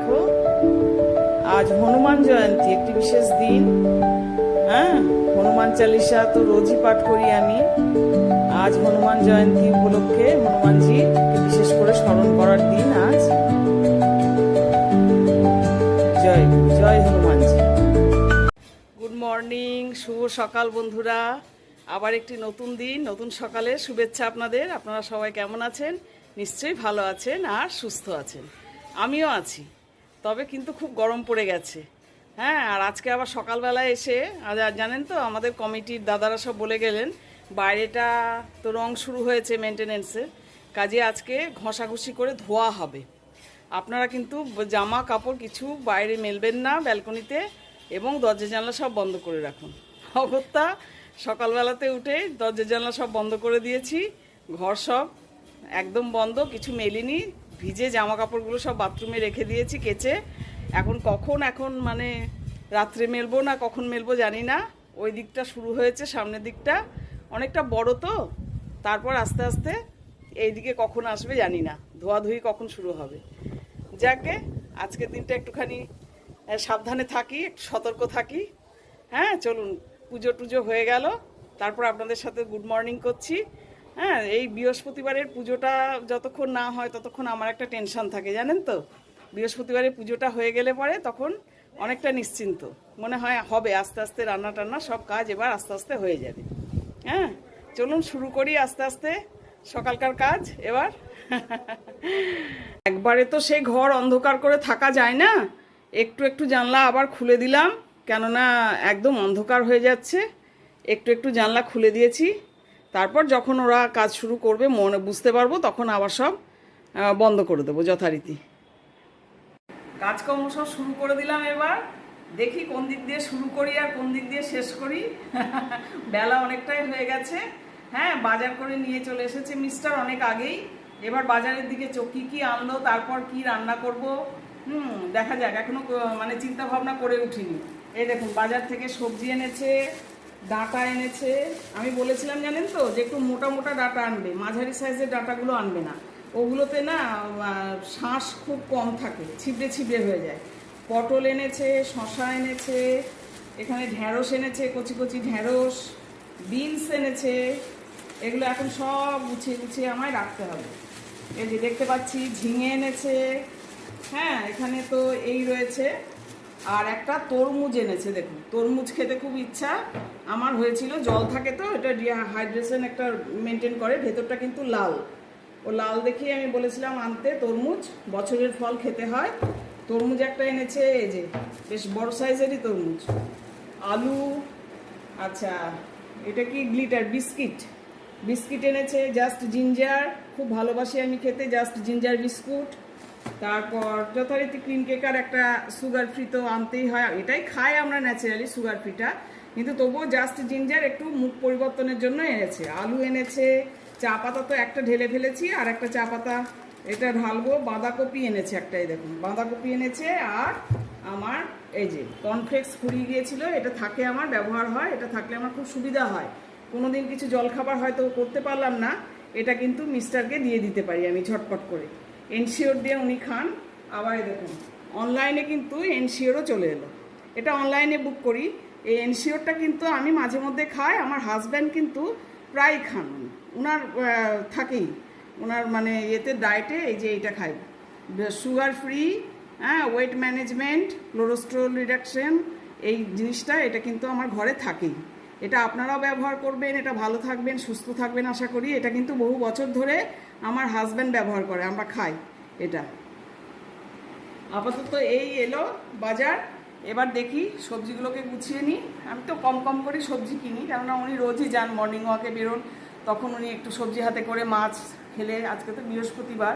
দেখো, আজ হনুমান জয়ন্তী, একটি বিশেষ দিন। হ্যাঁ, হনুমান চালিসা তো রোজই পাঠ করি আমি। আজ হনুমান জয়ন্তী উপলক্ষে হনুমানজিকে বিশেষ করে স্মরণ করার দিন আজ। জয় জয় হনুমানজি। গুড মর্নিং, শুভ সকাল বন্ধুরা। আবার একটি নতুন দিন, নতুন সকালে শুভেচ্ছা আপনাদের। আপনারা সবাই কেমন আছেন? নিশ্চয়ই ভালো আছেন আর সুস্থ আছেন। আমিও আছি, তবে কিন্তু খুব গরম পড়ে গেছে। হ্যাঁ, আর আজকে আবার সকালবেলায় এসে জানেন তো, আমাদের কমিটির দাদারা সব বলে গেলেন বাইরেটা তো রং শুরু হয়েছে মেনটেনেন্সের কাজে, আজকে ঘষাঘষি করে ধোয়া হবে। আপনারা কিন্তু জামা কাপড় কিছু বাইরে মেলবেন না ব্যালকনিতে, এবং দরজা জানলা সব বন্ধ করে রাখুন। অগত্যা সকালবেলাতে উঠে দরজা জানলা সব বন্ধ করে দিয়েছি, ঘর সব একদম বন্ধ, কিছু মেলিনি। ভিজে জামা কাপড়গুলো সব বাথরুমে রেখে দিয়েছি কেচে। এখন মানে রাত্রে মেলবো না কখন মেলবো জানি না। ওই দিকটা শুরু হয়েছে, সামনের দিকটা অনেকটা বড় তো, তারপর আস্তে আস্তে এই দিকে কখন আসবে জানি না, ধোয়াধুয়ি কখন শুরু হবে। যাকে আজকের দিনটা একটুখানি সাবধানে থাকি, একটু সতর্ক থাকি। হ্যাঁ, চলুন, পুজো টুজো হয়ে গেল, তারপর আপনাদের সাথে গুড মর্নিং করছি। হ্যাঁ, এই বৃহস্পতিবারের পুজোটা যতক্ষণ না হয় ততক্ষণ আমার একটা টেনশন থাকে, জানেন তো। বৃহস্পতিবারের পুজোটা হয়ে গেলে পরে তখন অনেকটা নিশ্চিন্ত মনে হয়, হবে আস্তে আস্তে রান্না টান্না সব কাজ এবার আস্তে আস্তে হয়ে যাবে। হ্যাঁ, চলুন শুরু করি আস্তে আস্তে সকালকার কাজ এবার। একবারে তো সেই ঘর অন্ধকার করে থাকা যায় না, একটু একটু জানলা আবার খুলে দিলাম, কেননা একদম অন্ধকার হয়ে যাচ্ছে। একটু একটু জানলা খুলে দিয়েছি, তারপর যখন ওরা কাজ শুরু করবে মনে বুঝতে পারবো, তখন আবার সব বন্ধ করে দেবো যথারীতি। কাজকর্ম সব শুরু করে দিলাম, এবার দেখি কোন দিক দিয়ে শুরু করি আর কোন দিক দিয়ে শেষ করি। বেলা অনেকটাই হয়ে গেছে। হ্যাঁ, বাজার করে নিয়ে চলে এসেছে মিস্টার অনেক আগেই। এবার বাজারের দিকে চোখ কি আনলো, তারপর কি রান্না করব দেখা যাক, এখনো মানে চিন্তা ভাবনা করে উঠিনি। এই দেখুন, বাজার থেকে সবজি এনেছে, ডাঁটা এনেছে। আমি বলেছিলাম জানেন তো যে একটু মোটা মোটা ডাঁটা আনবে, মাঝারি সাইজের ডাঁটাগুলো আনবে না, ওগুলোতে না শাঁস খুব কম থাকে, ছিবড়ে ছিবড়ে হয়ে যায়। পটল এনেছে, শশা এনেছে, এখানে ঢ্যাঁড়স এনেছে, কচি কচি ঢ্যাঁড়স, বিনস এনেছে। এগুলো এখন সব গুছিয়ে গুছিয়ে আমায় রাখতে হবে। এই যে দেখতে পাচ্ছি ঝিঙে এনেছে। হ্যাঁ, এখানে তো এই রয়েছে, আর একটা তরমুজ এনেছে। দেখুন, তরমুজ খেতে খুব ইচ্ছা আমার হয়েছিল, জল থাকে তো, এটা ডিহাইড্রেশন একটা মেনটেন করে, ভেতরটা কিন্তু লাল। ও লাল দেখিয়ে আমি বলেছিলাম আনতে তরমুজ, বছরের ফল খেতে হয়। তরমুজ একটা এনেছে, এই যে বেশ বড় সাইজেরই তরমুজ। আলু, আচ্ছা এটা কি গ্লিটার বিস্কিট, বিস্কিট এনেছে। জাস্ট জিঞ্জার, খুব ভালোবাসি আমি খেতে জাস্ট জিঞ্জার বিস্কুট। তারপর যথারীতি ক্রিম কেকার একটা, সুগার ফ্রি তো আনতেই হয়, এটাই খাই আমরা ন্যাচারালি সুগার ফ্রিটা, কিন্তু তবুও জাস্ট জিঞ্জার একটু মুখ পরিবর্তনের জন্য এনেছে। আলু এনেছে, চা পাতা তো একটা ঢেলে ফেলেছি, আর একটা চা পাতা এটা ঢালবো। বাঁধাকপি এনেছে একটাই, দেখুন বাঁধাকপি এনেছে। আর আমার এই যে কর্নফ্লেক্স ফুরিয়ে গিয়েছিল, এটা থাকে আমার, ব্যবহার হয়, এটা থাকলে আমার খুব সুবিধা হয়। কোনোদিন কিছু জলখাবার হয়তো করতে পারলাম না, এটা কিন্তু মিস্টারকে দিয়ে দিতে পারি আমি ঝটপট করে। এনশিওর দিয়ে উনি খান। আবার দেখুন অনলাইনে কিন্তু এনশিওরও চলে এলো, এটা অনলাইনে বুক করি। এই এনশিওরটা কিন্তু আমি মাঝে মধ্যে খাই, আমার হাজব্যান্ড কিন্তু প্রায় খান, ওনার থাকেই, ওনার মানে এতে ডায়েটে এই যে এইটা খাই, সুগার ফ্রি। হ্যাঁ, ওয়েট ম্যানেজমেন্ট, কোলেস্টেরল রিডাকশন, এই জিনিসটা এটা কিন্তু আমার ঘরে থাকেই। এটা আপনারাও ব্যবহার করবেন, এটা ভালো থাকবেন, সুস্থ থাকবেন আশা করি। এটা কিন্তু বহু বছর ধরে আমার হাজব্যান্ড ব্যবহার করে, আমরা খাই এটা। আপাতত এই এলো বাজার, এবার দেখি সবজিগুলোকে গুছিয়ে নিই। আমি তো কম কম করে সবজি কিনি, কেননা উনি রোজই যান মর্নিং ওয়াকে বেরোন, তখন উনি একটু সবজি হাতে করে, মাছ খেলে, আজকে তো বৃহস্পতিবার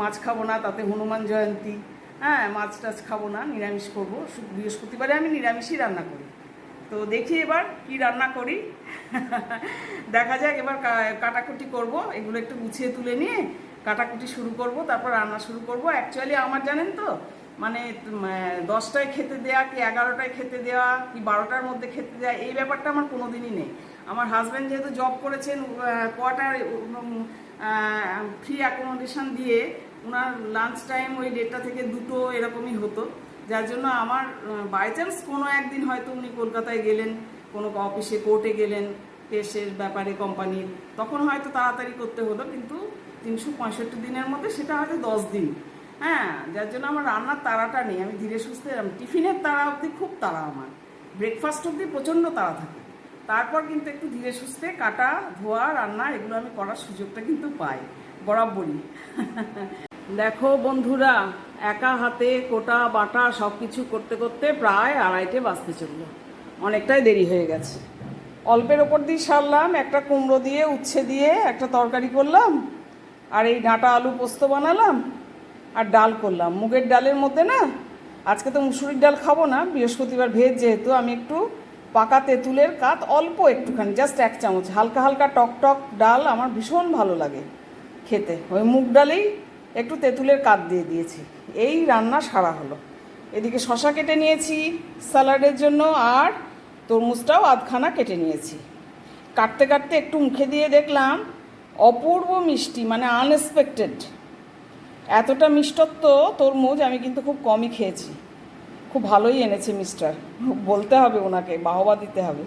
মাছ খাবো না, তাতে হনুমান জয়ন্তী। হ্যাঁ, মাছ টাছ খাবো না, নিরামিষ করবো। বৃহস্পতিবারে আমি নিরামিষই রান্না করি। তো দেখি এবার কি রান্না করি। দেখা যাক, এবার কাটাকুটি করব, এগুলো একটু গুছিয়ে তুলে নিয়ে কাটাকুটি শুরু করব, তারপর রান্না শুরু করব। অ্যাকচুয়ালি আমার জানেন তো, মানে 10টায় খেতে দেওয়া কি 11টায় খেতে দেওয়া কি 12টার মধ্যে খেতে দেওয়া, এই ব্যাপারটা আমার কোনো দিনই নেই। আমার হাজব্যান্ড যেহেতু জব করেছেন, কোয়ার্টার ফ্রি অ্যাকোমোডেশন দিয়ে ওনার লাঞ্চ টাইম ওই 1:30 থেকে 2 এরকমই হতো, যার জন্য আমার বাই চান্স কোনো একদিন হয়তো উনি কলকাতায় গেলেন, কোনো অফিসে কোর্টে গেলেন কেসের ব্যাপারে কোম্পানির, তখন হয়তো তাড়াতাড়ি করতে হলো, কিন্তু 365 দিনের মধ্যে সেটা হয়তো 10 দিন। হ্যাঁ, যার জন্য আমার রান্নার তাড়াটা নেই, আমি ধীরে সুস্থে, টিফিনের তাড়া অবধি খুব তাড়া, আমার ব্রেকফাস্ট অবধি প্রচণ্ড তাড়া থাকে, তারপর কিন্তু একটু ধীরে সুস্থে কাটা ধোয়া রান্না এগুলো আমি করার সুযোগটা কিন্তু পাই বরাবরই। দেখো বন্ধুরা, একা হাতে কোটা বাটা সব কিছু করতে করতে প্রায় 2:30 বাজতে চললো, অনেকটাই দেরি হয়ে গেছে। অল্পের ওপর দিয়ে সারলাম, একটা কুমড়ো দিয়ে উচ্ছে দিয়ে একটা তরকারি করলাম, আর এই ডাঁটা আলু পোস্ত বানালাম, আর ডাল করলাম। মুগের ডালের মধ্যে না, আজকে তো মুসুরির ডাল খাবো না, বৃহস্পতিবার ভেজ যেহেতু, আমি একটু পাকা তেঁতুলের কাত অল্প একটুখানি, জাস্ট 1 চামচ, হালকা হালকা টক টক ডাল আমার ভীষণ ভালো লাগে খেতে, ওই মুগ ডালেই একটু তেঁতুলের কাত দিয়ে দিয়েছি। এই রান্না সারা হলো। এদিকে শশা কেটে নিয়েছি স্যালাডের জন্য, আর তরমুজটাও আধখানা কেটে নিয়েছি। কাটতে কাটতে একটু মুখে দিয়ে দেখলাম অপূর্ব মিষ্টি, মানে আনএক্সপেক্টেড। এতটা মিষ্টত্ব তরমুজ আমি কিন্তু খুব কমই খেয়েছি। খুব ভালোই এনেছে মিস্টার, বলতে হবে ওনাকে, বাহবা দিতে হবে।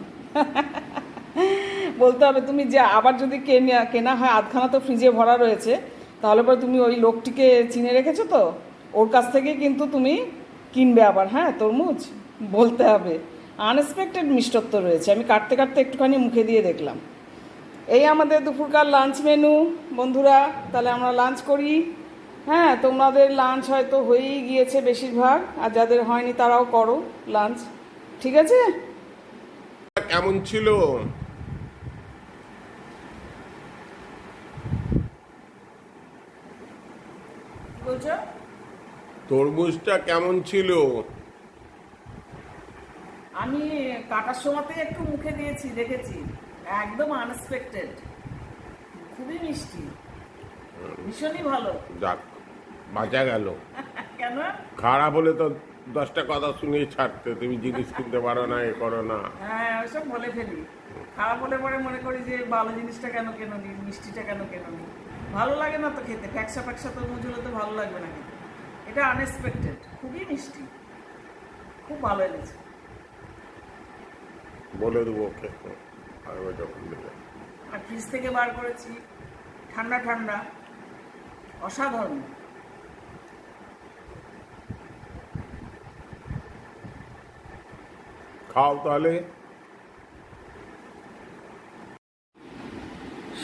বলতে হবে, তুমি যে আবার যদি কেনা হয়, আধখানা তো ফ্রিজে ভরা রয়েছে, তাহলে পরে তুমি ওই লোকটিকে চিনে রেখেছো তো, ওর কাছ থেকে কিন্তু তুমি কিনবে আবার, হ্যাঁ তরমুজ, বলতে হবে। আনএক্সপেক্টেড মিষ্টত্ব রয়েছে। আমি কাটতে কাটতে একটুখানি মুখে দিয়ে দেখলাম। এই আমাদের দুপুরকার লাঞ্চ মেনু বন্ধুরা। তাহলে আমরা লাঞ্চ করি। হ্যাঁ, তোমাদের লাঞ্চ হয়তো হয়েই গিয়েছে বেশিরভাগ, আর যাদের হয়নি তারাও করো লাঞ্চ, ঠিক আছে? কেমন ছিল? বলছো তরমুজটা কেমন ছিল? আমি কাটার সময়তে একটু মুখে দিয়েছি, দেখেছি, একদম আনএক্সপেক্টেড, খুবই মিষ্টি, ভীষণই ভালো। যাক, বাঁচা গেল। কেন? খারাপ হলে তো 10টা কথা শুনেই ছাড়তে, তুমি জিনিস কিনতে পারো না, এ করো না। হ্যাঁ, ওইসব বলে ফেলি। খারাপ হলে পরে মনে করি যে ভালো জিনিসটা কেন নি, মিষ্টিটা কেন নি, ভালো লাগে না তো খেতে, ফ্যাকসা ফ্যাকসা তরমুজ হলে তো ভালো লাগবে না খেতে। এটা আনএক্সপেক্টেড, খুবই মিষ্টি, খুব ভালো এনেছে। বলে দেবো ওকে, যখন দেবে। আর ফ্রিজ থেকে বার করেছি, ঠান্ডা ঠান্ডা, অসাধারণ। খাও তাহলে।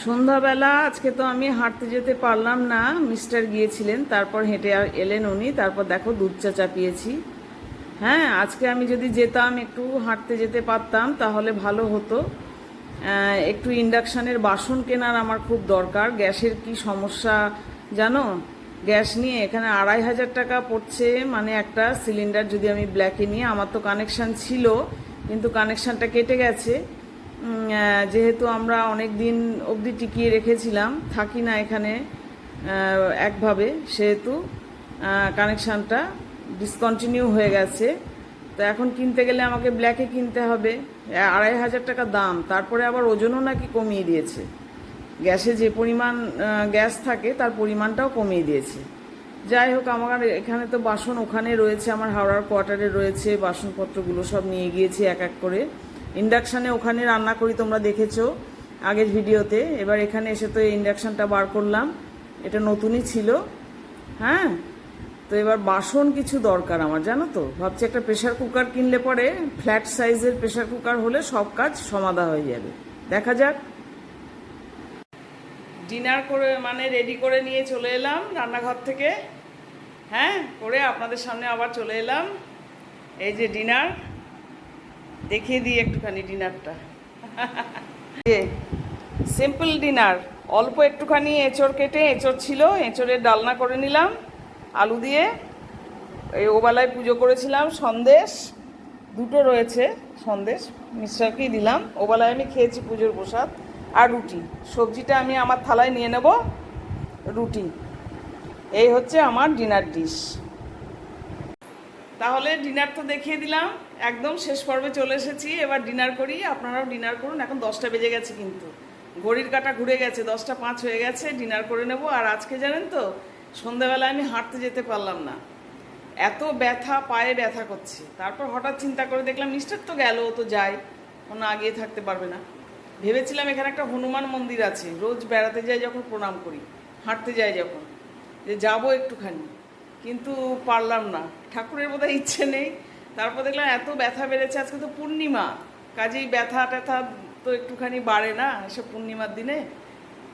সন্ধ্যাবেলা আজকে তো আমি হাঁটতে যেতে পারলাম না, মিস্টার গিয়েছিলেন, তারপর হেঁটে এলেন উনি, তারপর দেখো দুধ চা চাপিয়েছি। হ্যাঁ, আজকে আমি যদি যেতাম, একটু হাঁটতে যেতে পারতাম তাহলে ভালো হতো। একটু ইন্ডাকশানের বাসন কেনার আমার খুব দরকার। গ্যাসের কি সমস্যা জানো, গ্যাস নিয়ে এখানে 2500 টাকা পড়ছে, মানে একটা সিলিন্ডার যদি আমি ব্ল্যাকে নিয়ে। আমার তো কানেকশান ছিল, কিন্তু কানেকশানটা কেটে গেছে, যেহেতু আমরা অনেক দিন অবধি টিকিয়ে রেখেছিলাম, থাকি না এখানে একভাবে, সেহেতু কানেকশানটা ডিসকন্টিনিউ হয়ে গেছে। তো এখন কিনতে গেলে আমাকে ব্ল্যাকে কিনতে হবে, 2500 টাকা দাম। তারপরে আবার ওজনও নাকি কমিয়ে দিয়েছে, গ্যাসে যে পরিমাণ গ্যাস থাকে তার পরিমাণটাও কমিয়ে দিয়েছে। যাই হোক, আমার এখানে তো বাসন ওখানে রয়েছে, আমার হাওড়ার কোয়ার্টারে রয়েছে, বাসনপত্রগুলো সব নিয়ে গিয়েছি এক এক করে। ইন্ডাকশানে ওখানে রান্না করি, তোমরা দেখেছো আগের ভিডিওতে। এবার এখানে এসে তো এই ইন্ডাকশানটা বার করলাম, এটা নতুনই ছিল। হ্যাঁ, তো এবার বাসন কিছু দরকার আমার, জানো তো। ভাবছি একটা প্রেশার কুকার কিনলে পরে, ফ্ল্যাট সাইজের প্রেশার কুকার হলে সব কাজ সমাধা হয়ে যাবে। দেখা যাক। ডিনার করে মানে রেডি করে নিয়ে চলে এলাম রান্নাঘর থেকে। হ্যাঁ, করে আপনাদের সামনে আবার চলে এলাম। এই যে ডিনার, দেখিয়ে দিই একটুখানি ডিনারটা। সিম্পল ডিনার, অল্প একটুখানি এঁচড় কেটে, এঁচড় ছিল, এঁচড়ের ডালনা করে নিলাম আলু দিয়ে। এই ওবেলায় পুজো করেছিলাম, সন্দেশ 2টো রয়েছে, সন্দেশ মিস্টারকেই দিলাম, ওবেলায় আমি খেয়েছি পুজোর প্রসাদ। আর রুটি, সবজিটা আমি আমার থালায় নিয়ে নেব, রুটি। এই হচ্ছে আমার ডিনার ডিশ। তাহলে ডিনার তো দেখিয়ে দিলাম, একদম শেষ পর্বে চলে এসেছি। এবার ডিনার করি, আপনারাও ডিনার করুন। এখন 10টা বেজে গেছে, কিন্তু ঘড়ির কাঁটা ঘুরে গেছে, 10টা 5 হয়ে গেছে। ডিনার করে নেব। আর আজকে জানেন তো, সন্ধ্যাবেলায় আমি হাঁটতে যেতে পারলাম না, এত ব্যথা, পায়ে ব্যথা করছে। তারপর হঠাৎ চিন্তা করে দেখলাম মিস্টার তো গেল, ও তো যায়, ও না গিয়ে থাকতে পারবে না। ভেবেছিলাম এখানে একটা হনুমান মন্দির আছে, রোজ বেড়াতে যাই যখন, প্রণাম করি, হাঁটতে যাই যখন, যে যাবো একটুখানি, কিন্তু পারলাম না, ঠাকুরের বোধহয় ইচ্ছে নেই। তারপর দেখলাম এত ব্যথা বেড়েছে, আজকে তো পূর্ণিমা, কাজেই ব্যথা ট্যাথা তো একটুখানি বাড়ে না এসব পূর্ণিমার দিনে,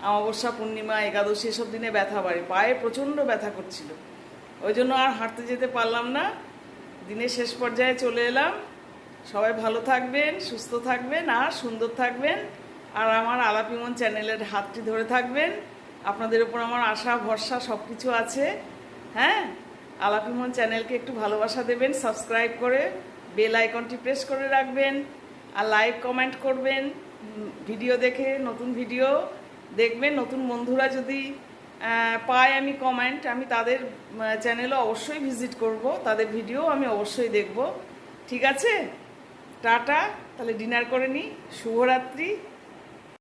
অমাবস্যা, পূর্ণিমা, একাদশী এসব দিনে ব্যথা বাড়ে, পায়ে প্রচণ্ড ব্যথা করছিল, ওই জন্য আর হাঁটতে যেতে পারলাম না। দিনের শেষ পর্যায়ে চলে এলাম। সবাই ভালো থাকবেন, সুস্থ থাকবেন, আর সুন্দর থাকবেন, আর আমার আলাপিমন চ্যানেলের হাতটি ধরে থাকবেন। আপনাদের উপর আমার আশা ভরসা সব কিছু আছে। হ্যাঁ, আলাপিমন চ্যানেলকে একটু ভালোবাসা দেবেন, সাবস্ক্রাইব করে বেল আইকনটি প্রেস করে রাখবেন, আর লাইক কমেন্ট করবেন। ভিডিও দেখে নতুন ভিডিও দেখবেন। নতুন বন্ধুরা যদি পাই আমি কমেন্ট, আমি তাদের চ্যানেলও অবশ্যই ভিজিট করব, তাদের ভিডিও আমি অবশ্যই দেখব। ঠিক আছে, টাটা, তাহলে ডিনার করে নিই। শুভরাত্রি।